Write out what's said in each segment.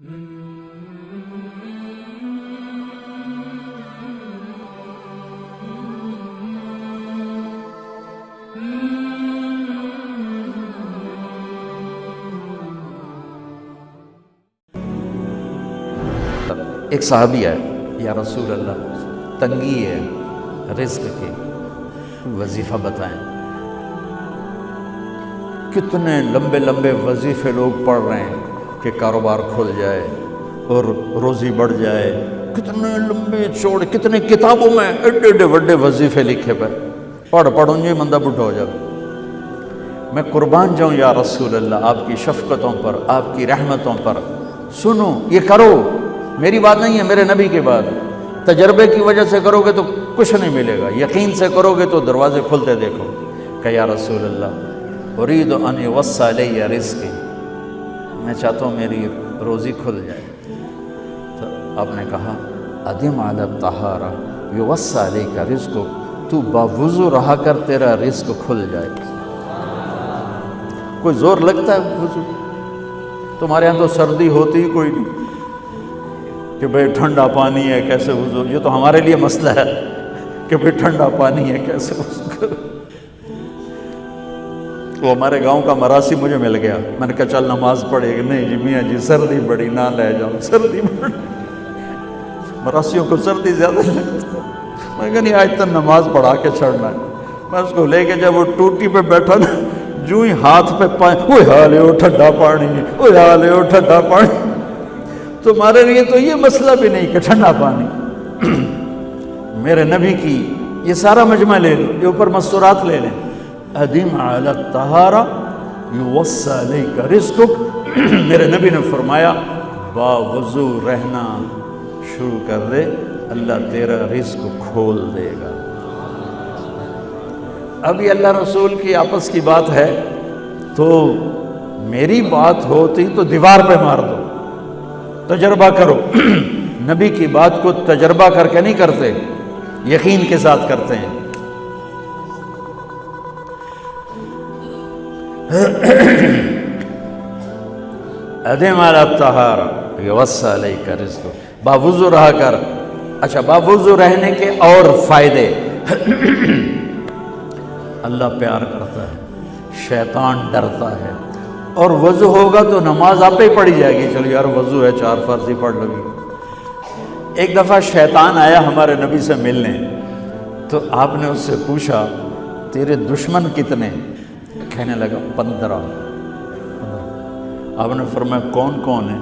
ایک صحابی ہے، یا رسول اللہ تنگی ہے رزق کی، وظیفہ بتائیں۔ کتنے لمبے لمبے وظیفے لوگ پڑھ رہے ہیں کہ کاروبار کھل جائے اور روزی بڑھ جائے، کتنے لمبے چوڑے، کتنے کتابوں میں ایڈے ایڈے بڑے وظیفے لکھے پہ پڑھوں جو بندہ بڈھا ہو جائے۔ میں قربان جاؤں یا رسول اللہ آپ کی شفقتوں پر، آپ کی رحمتوں پر، سنو یہ کرو، میری بات نہیں ہے، میرے نبی کی بات۔ تجربے کی وجہ سے کرو گے تو کچھ نہیں ملے گا، یقین سے کرو گے تو دروازے کھلتے دیکھو کہ یا رسول اللہ ارید ان یوسع علی رزقی، میں چاہتا ہوں میری روزی کھل جائے۔ تو آپ نے کہا ادم علی الطہارہ یوسع علیک رزقک، تو باوضو رہا کر تیرا رزق کھل جائے۔ کوئی زور لگتا ہے وضو؟ تمہارے یہاں تو سردی ہوتی ہی کوئی نہیں کہ بھئی ٹھنڈا پانی ہے کیسے وضو، یہ تو ہمارے لیے مسئلہ ہے کہ بھئی ٹھنڈا پانی ہے کیسے وضو کرو۔ وہ ہمارے گاؤں کا مراسی مجھے مل گیا، میں نے کہا چل نماز پڑھے گی، نہیں جی میاں جی سردی بڑی، نہ لے جاؤں سردی بڑی، مراسیوں کو سردی زیادہ لگتی۔ میں نے کہا نہیں آج تک نماز پڑھا کے چھڑنا ہے۔ میں اس کو لے کے جب وہ ٹوٹی پہ بیٹھا نا، جو ہی ہاتھ پہ پائے وہ حالے ہو ٹھنڈا پانی، وہ حالے ہو ٹھنڈا پانی۔ تمہارے لیے تو یہ مسئلہ بھی نہیں کہ ٹھنڈا پانی، میرے نبی کی یہ سارا مجمع لے لو، یہ اوپر مستورات لے لیں۔ ادم علی الطہارہ یوسع علیک رزقک، میرے نبی نے فرمایا باوضو رہنا شروع کر دے، اللہ تیرا رزق کھول دے گا۔ اب یہ اللہ رسول کی آپس کی بات ہے تو میری بات ہوتی تو دیوار پہ مار دو، تجربہ کرو۔ نبی کی بات کو تجربہ کر کے نہیں کرتے، یقین کے ساتھ کرتے ہیں۔ ادم علی الطہارہ یوسع علیک رزقک، باوضو رہا کر۔ اچھا باوضو رہنے کے اور فائدے، اللہ پیار کرتا ہے، شیطان ڈرتا ہے، اور وضو ہوگا تو نماز آپ ہی پڑھی جائے گی، چلو یار وضو ہے 4 فرض ہی پڑھ لگی۔ ایک دفعہ شیطان آیا ہمارے نبی سے ملنے، تو آپ نے اس سے پوچھا تیرے دشمن کتنے؟ کہنے لگا 15۔ آپ نے فرمایا کون کون ہے؟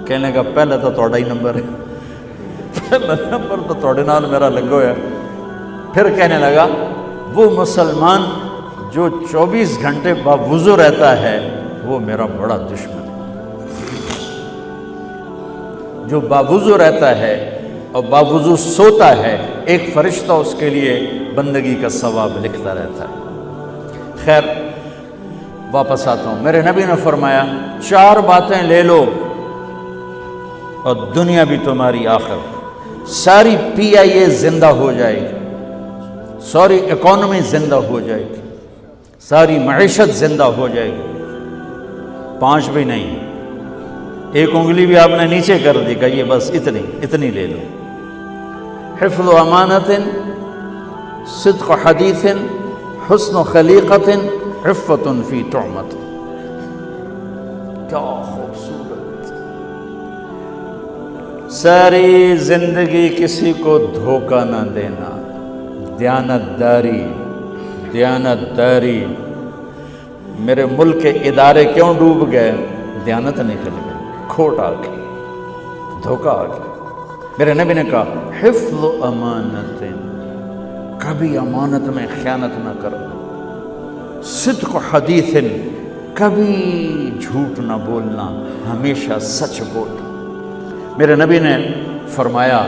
کہنے لگا پہلا تو تھوڑا ہی نمبر ہے، پہلا نمبر تو تھوڑے نال میرا لگو ہے۔ پھر کہنے لگا وہ مسلمان جو 24 گھنٹے باوضو رہتا ہے وہ میرا بڑا دشمن ہے۔ جو باوضو رہتا ہے اور باوضو سوتا ہے، ایک فرشتہ اس کے لیے بندگی کا ثواب لکھتا رہتا ہے۔ خیر واپس آتا ہوں، میرے نبی نے فرمایا 4 باتیں لے لو اور دنیا بھی تمہاری آخر، ساری PIA زندہ ہو جائے گی، ساری اکانومی زندہ ہو جائے گی، ساری معیشت زندہ ہو جائے گی۔ 5 بھی نہیں، ایک انگلی بھی آپ نے نیچے کر دی، کہیے بس اتنی لے لو۔ حفظ و امانت، صدق حدیث، حسن خلیقت، عفت فی طعمت۔ کیا خوبصورت، ساری زندگی کسی کو دھوکہ نہ دینا، دیانت داری۔ میرے ملک کے ادارے کیوں ڈوب گئے؟ دیانت نکل گئی، کھوٹ آ گئی، دھوکہ آ گیا۔ میرے نبی نے کہا حفظ امانت، کبھی امانت میں خیانت نہ کرنا، صدق حدیث، کبھی جھوٹ نہ بولنا، ہمیشہ سچ بولنا۔ میرے نبی نے فرمایا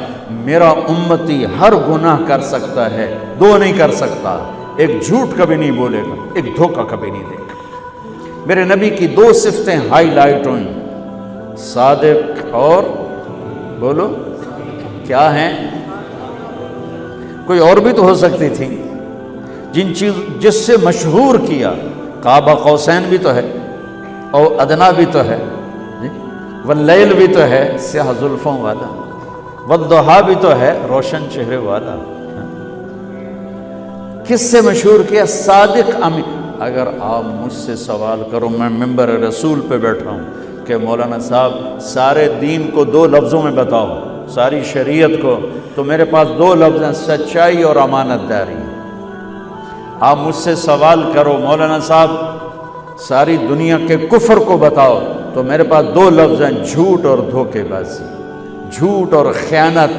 میرا امتی ہر گناہ کر سکتا ہے، 2 نہیں کر سکتا، ایک جھوٹ کبھی نہیں بولے گا، ایک دھوکہ کبھی نہیں دے گا۔ میرے نبی کی 2 صفتیں ہائی لائٹ ہوئیں، صادق اور بولو کیا ہیں؟ کوئی اور بھی تو ہو سکتی تھی، جس سے مشہور کیا، قاب قوسین بھی تو ہے اور ادنا بھی تو ہے، واللیل بھی تو ہے سیاہ زلفوں والا، والضحیٰ بھی تو ہے روشن چہرے والا۔ کس سے مشہور کیا؟ صادق امین۔ اگر آپ مجھ سے سوال کرو، میں ممبر رسول پہ بیٹھا ہوں کہ مولانا صاحب سارے دین کو 2 لفظوں میں بتاؤ، ساری شریعت کو، تو میرے پاس 2 لفظ ہیں، سچائی اور امانت داری۔ آپ مجھ سے سوال کرو مولانا صاحب ساری دنیا کے کفر کو بتاؤ، تو میرے پاس 2 لفظ ہیں، جھوٹ اور دھوکے بازی، جھوٹ اور خیانت۔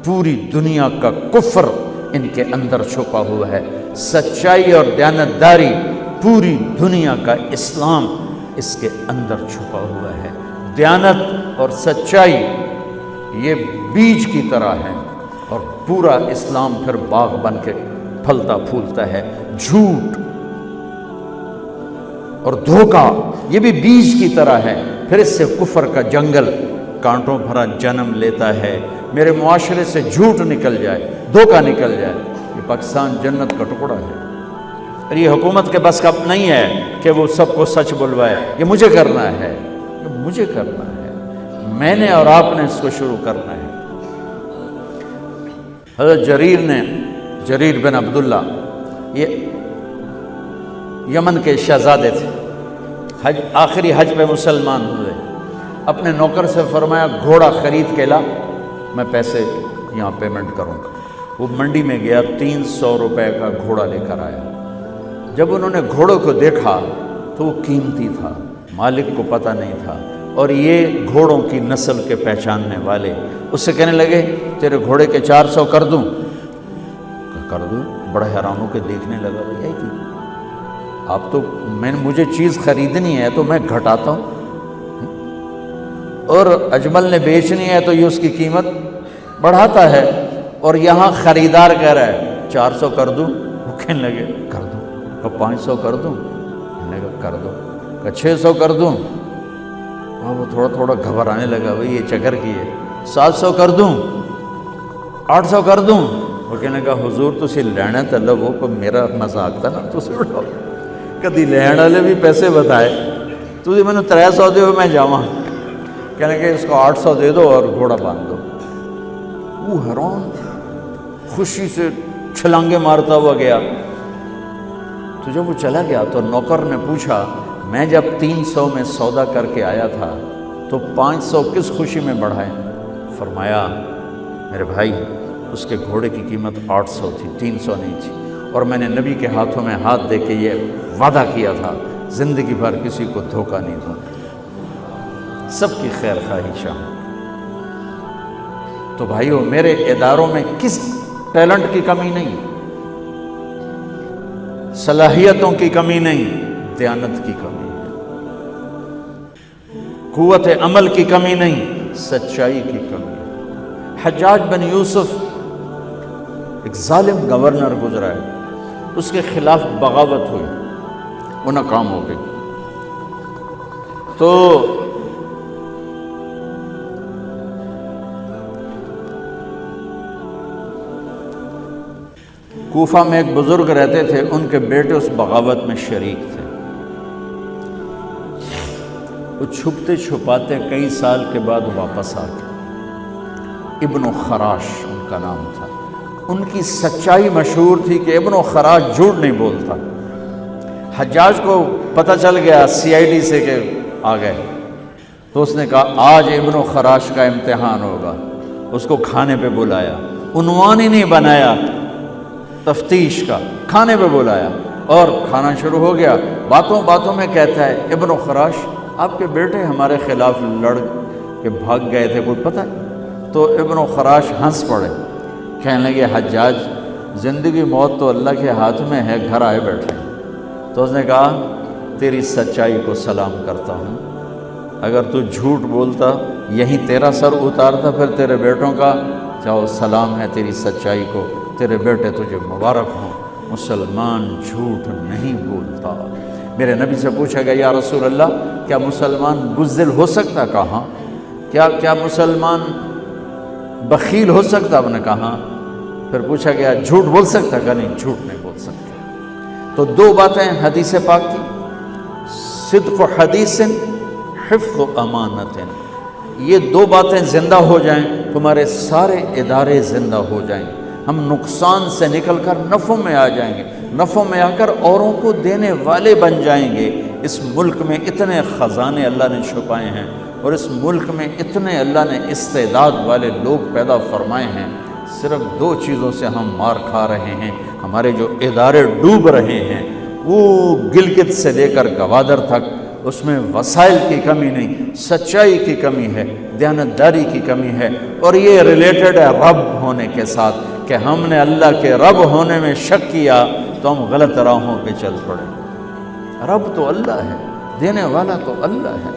پوری دنیا کا کفر ان کے اندر چھپا ہوا ہے، سچائی اور دیانتداری پوری دنیا کا اسلام اس کے اندر چھپا ہوا ہے۔ دیانت اور سچائی یہ بیج کی طرح ہے، اور پورا اسلام پھر باغ بن کے پھلتا پھولتا ہے۔ جھوٹ اور دھوکہ یہ بھی بیج کی طرح ہے، پھر اس سے کفر کا جنگل کانٹوں بھرا جنم لیتا ہے۔ میرے معاشرے سے جھوٹ نکل جائے، دھوکہ نکل جائے، یہ پاکستان جنت کا ٹکڑا ہے۔ اور یہ حکومت کے بس کا نہیں ہے کہ وہ سب کو سچ بلوائے، یہ مجھے کرنا ہے، یہ مجھے کرنا ہے، میں نے اور آپ نے اس کو شروع کرنا ہے۔ حضرت جریر بن عبداللہ یہ یمن کے شہزادے تھے، آخری حج پہ مسلمان ہوئے، اپنے نوکر سے فرمایا گھوڑا خرید کے لا، میں پیسے یہاں پیمنٹ کروں گا۔ وہ منڈی میں گیا، 300 روپے کا گھوڑا لے کر آیا۔ جب انہوں نے گھوڑوں کو دیکھا تو وہ قیمتی تھا، مالک کو پتہ نہیں تھا، اور یہ گھوڑوں کی نسل کے پہچاننے والے اس سے کہنے لگے تیرے گھوڑے کے 400 کر دوں؟ کر دوں۔ بڑا حیران ہو کے دیکھنے لگا، بھائی کی آپ تو مجھے چیز خریدنی ہے تو میں گھٹاتا ہوں، اور اجمل نے بیچنی ہے تو یہ اس کی قیمت بڑھاتا ہے، اور یہاں خریدار کہہ رہا ہے 400 کر دوں؟ وہ کہنے لگے کر دوں۔ کہ 500 کر دوں؟ کہنے لگا کر دو۔ کہ 600 کر دوں؟ اور وہ تھوڑا تھوڑا گھبرانے لگا، بھائی یہ چکر کی ہے۔ 700 کر دوں؟ 800 کر دوں؟ وہ کہنے لگا حضور تسی لینا تے لو، پر میرا مذاق تھا نا، تسی اٹھاؤ، کدی لین والے بھی پیسے بتائے، تسی میں نے 300 دے میں جاواں۔ کہنے لگے اس کو 800 دے دو اور گھوڑا باندھ دو۔ وہ حیران، خوشی سے چھلانگے مارتا ہوا گیا۔ تو جب وہ چلا گیا تو نوکر نے پوچھا میں جب 300 میں سودا کر کے آیا تھا تو 500 کس خوشی میں بڑھائے؟ فرمایا میرے بھائی اس کے گھوڑے کی قیمت 800 تھی، 300 نہیں تھی، اور میں نے نبی کے ہاتھوں میں ہاتھ دے کے یہ وعدہ کیا تھا زندگی بھر کسی کو دھوکہ نہیں دوں، سب کی خیر خواہشاں۔ تو بھائیو میرے اداروں میں کس ٹیلنٹ کی کمی نہیں، صلاحیتوں کی کمی نہیں، دیانت کی کمی ہے، قوت عمل کی کمی نہیں، سچائی کی کمی ہے۔ حجاج بن یوسف ایک ظالم گورنر گزرا ہے، اس کے خلاف بغاوت ہوئی، وہ ناکام ہو گئی۔ تو کوفہ میں ایک بزرگ رہتے تھے، ان کے بیٹے اس بغاوت میں شریک تھے۔ وہ چھپتے چھپاتے کئی سال کے بعد واپس آ گئے۔ ابن خراش ان کا نام تھا۔ ان کی سچائی مشہور تھی کہ ابن خراش جھوٹ نہیں بولتا۔ حجاج کو پتہ چل گیا CID سے کہ آ گئے، تو اس نے کہا آج ابن خراش کا امتحان ہوگا۔ اس کو کھانے پہ بلایا، عنوان ہی نہیں بنایا تفتیش کا، کھانے پہ بلایا اور کھانا شروع ہو گیا۔ باتوں باتوں میں کہتا ہے ابن خراش آپ کے بیٹے ہمارے خلاف لڑ کے بھاگ گئے تھے، کوئی پتہ ہے؟ تو ابن خراش ہنس پڑے، کہنے لگے حجاج زندگی موت تو اللہ کے ہاتھ میں ہے، گھر آئے بیٹھے۔ تو اس نے کہا تیری سچائی کو سلام کرتا ہوں، اگر تو جھوٹ بولتا یہیں تیرا سر اتارتا، پھر تیرے بیٹوں کا چاہو سلام ہے تیری سچائی کو، تیرے بیٹے تجھے مبارک ہوں، مسلمان جھوٹ نہیں بولتا۔ میرے نبی سے پوچھا گیا یا رسول اللہ کیا مسلمان بزدل ہو سکتا؟ کہا کیا مسلمان بخیل ہو سکتا؟ آپ نے کہا۔ پھر پوچھا گیا جھوٹ بول سکتا؟ کہا نہیں، جھوٹ نہیں بول سکتا۔ تو دو باتیں حدیث پاک کی، صدق حدیث، حفظ امانت۔ یہ دو باتیں زندہ ہو جائیں تمہارے سارے ادارے زندہ ہو جائیں گے، ہم نقصان سے نکل کر نفع میں آ جائیں گے، نفع میں آ کر اوروں کو دینے والے بن جائیں گے۔ اس ملک میں اتنے خزانے اللہ نے چھپائے ہیں، اور اس ملک میں اتنے اللہ نے استعداد والے لوگ پیدا فرمائے ہیں، صرف دو چیزوں سے ہم مار کھا رہے ہیں، ہمارے جو ادارے ڈوب رہے ہیں، وہ گلگت سے لے کر گوادر تک، اس میں وسائل کی کمی نہیں، سچائی کی کمی ہے، دیانتداری کی کمی ہے، اور یہ ریلیٹڈ ہے رب ہونے کے ساتھ، کہ ہم نے اللہ کے رب ہونے میں شک کیا تو ہم غلط راہوں پہ چل پڑے۔ رب تو اللہ ہے، دینے والا تو اللہ ہے۔